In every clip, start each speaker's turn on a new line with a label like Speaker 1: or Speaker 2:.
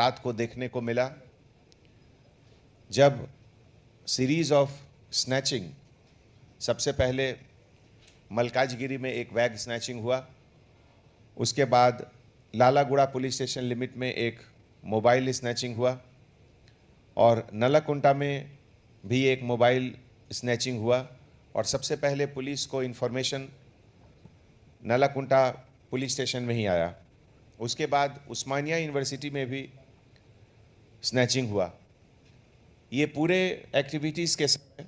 Speaker 1: रात को देखने को मिला, जब सीरीज ऑफ स्नैचिंग, सबसे पहले मलकाजगिरी में एक बैग स्नैचिंग हुआ, उसके बाद लालागुड़ा पुलिस स्टेशन लिमिट में एक मोबाइल स्नैचिंग हुआ और नलाकुंटा में भी एक मोबाइल स्नैचिंग हुआ। और सबसे पहले पुलिस को इन्फॉर्मेशन नलाकुंटा पुलिस स्टेशन में ही आया। उसके बाद उस्मानिया यूनिवर्सिटी में भी स्नैचिंग हुआ। ये पूरे एक्टिविटीज़ के समय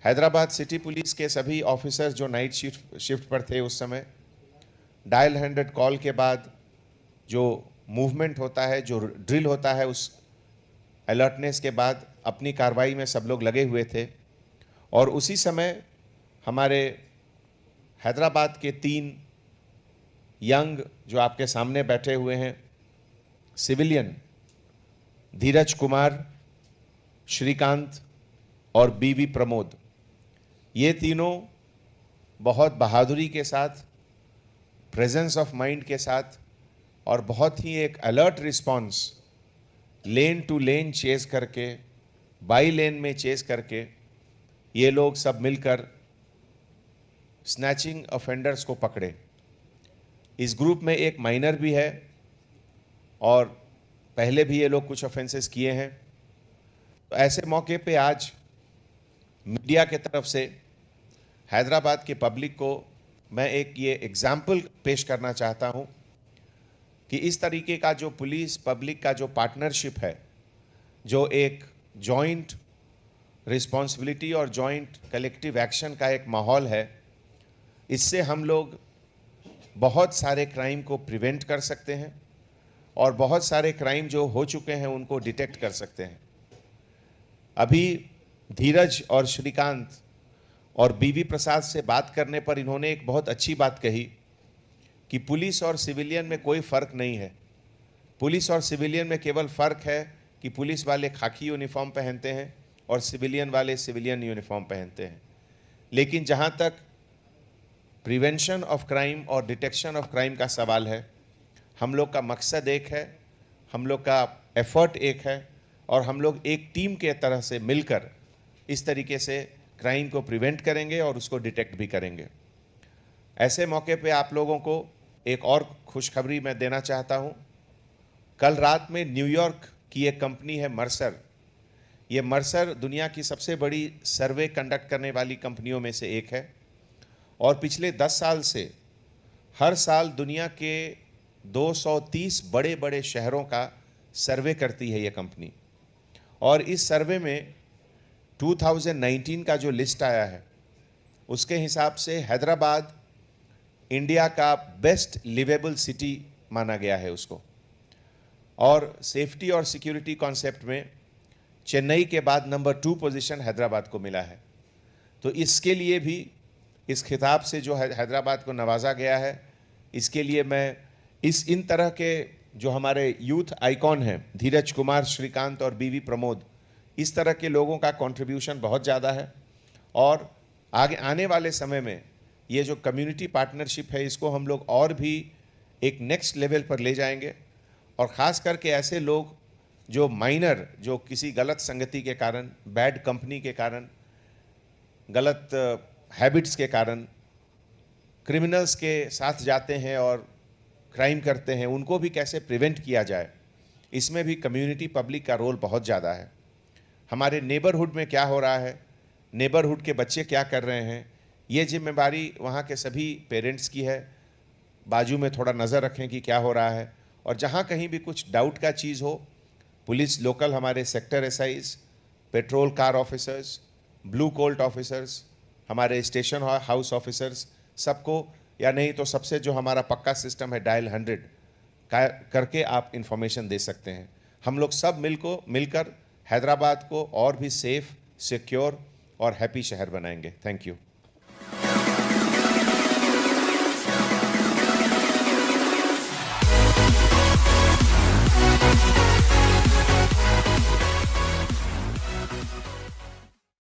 Speaker 1: हैदराबाद सिटी पुलिस के सभी ऑफिसर्स जो नाइट शिफ्ट पर थे उस समय, डायल 100 कॉल के बाद जो मूवमेंट होता है, जो ड्रिल होता है, उस अलर्टनेस के बाद अपनी कार्रवाई में सब लोग लगे हुए थे। और उसी समय हमारे हैदराबाद के 3 यंग जो आपके सामने बैठे हुए हैं सिविलियन, धीरज कुमार, श्रीकांत और बीवी प्रमोद, ये तीनों बहुत बहादुरी के साथ, प्रेजेंस ऑफ माइंड के साथ और बहुत ही एक अलर्ट रिस्पांस, लेन टू लेन चेज करके, बाई लेन में चेज करके, ये लोग सब मिलकर स्नैचिंग ऑफेंडर्स को पकड़े। इस ग्रुप में एक माइनर भी है और पहले भी ये लोग कुछ ऑफेंसेस किए हैं। तो ऐसे मौके पे आज मीडिया के तरफ से हैदराबाद के पब्लिक को मैं एक ये एग्जाम्पल पेश करना चाहता हूँ कि इस तरीके का जो पुलिस पब्लिक का जो पार्टनरशिप है, जो एक जॉइंट रिस्पॉन्सिबिलिटी और जॉइंट कलेक्टिव एक्शन का एक माहौल है, इससे हम लोग बहुत सारे क्राइम को प्रिवेंट कर सकते हैं और बहुत सारे क्राइम जो हो चुके हैं उनको डिटेक्ट कर सकते हैं। अभी धीरज और श्रीकांत और बीवी प्रसाद से बात करने पर इन्होंने एक बहुत अच्छी बात कही कि पुलिस और सिविलियन में कोई फ़र्क नहीं है। पुलिस और सिविलियन में केवल फ़र्क है कि पुलिस वाले खाकी यूनिफॉर्म पहनते हैं और सिविलियन वाले सिविलियन यूनिफॉर्म पहनते हैं। लेकिन जहाँ तक प्रिवेंशन ऑफ क्राइम और डिटेक्शन ऑफ क्राइम का सवाल है, हम लोग का मकसद एक है, हम लोग का एफर्ट एक है और हम लोग एक टीम के तरह से मिलकर इस तरीके से क्राइम को प्रिवेंट करेंगे और उसको डिटेक्ट भी करेंगे। ऐसे मौके पे आप लोगों को एक और खुशखबरी मैं देना चाहता हूँ। कल रात में न्यूयॉर्क की एक कंपनी है मर्सर। ये मर्सर दुनिया की सबसे बड़ी सर्वे कंडक्ट करने वाली कंपनियों में से एक है और पिछले 10 साल से हर साल दुनिया के 230 बड़े बड़े शहरों का सर्वे करती है ये कंपनी। और इस सर्वे में 2019 का जो लिस्ट आया है उसके हिसाब से हैदराबाद इंडिया का बेस्ट लिवेबल सिटी माना गया है उसको। और सेफ्टी और सिक्योरिटी कॉन्सेप्ट में चेन्नई के बाद नंबर 2 पोजीशन हैदराबाद को मिला है। तो इसके लिए भी, इस खिताब से जो हैदराबाद को नवाजा गया है, इसके लिए मैं इन तरह के जो हमारे यूथ आइकॉन हैं, धीरज कुमार, श्रीकांत और बीवी प्रमोद, इस तरह के लोगों का कंट्रीब्यूशन बहुत ज़्यादा है। और आगे आने वाले समय में ये जो कम्युनिटी पार्टनरशिप है, इसको हम लोग और भी एक नेक्स्ट लेवल पर ले जाएंगे। और ख़ास करके ऐसे लोग जो माइनर, जो किसी गलत संगति के कारण, बैड कंपनी के कारण, गलत हैबिट्स के कारण क्रिमिनल्स के साथ जाते हैं और क्राइम करते हैं, उनको भी कैसे प्रिवेंट किया जाए, इसमें भी कम्युनिटी पब्लिक का रोल बहुत ज़्यादा है। हमारे नेबरहुड में क्या हो रहा है, नेबरहुड के बच्चे क्या कर रहे हैं, ये जिम्मेदारी वहाँ के सभी पेरेंट्स की है। बाजू में थोड़ा नज़र रखें कि क्या हो रहा है और जहाँ कहीं भी कुछ डाउट का चीज़ हो, पुलिस लोकल, हमारे sector SIs, petrol car officers, blue Colt officers, हमारे स्टेशन हाउस ऑफिसर्स, सबको, या नहीं तो सबसे जो हमारा पक्का सिस्टम है डायल 100 करके आप इंफॉर्मेशन दे सकते हैं। हम लोग सब मिलकर हैदराबाद को और भी सेफ, सिक्योर और हैप्पी शहर बनाएंगे। Thank you.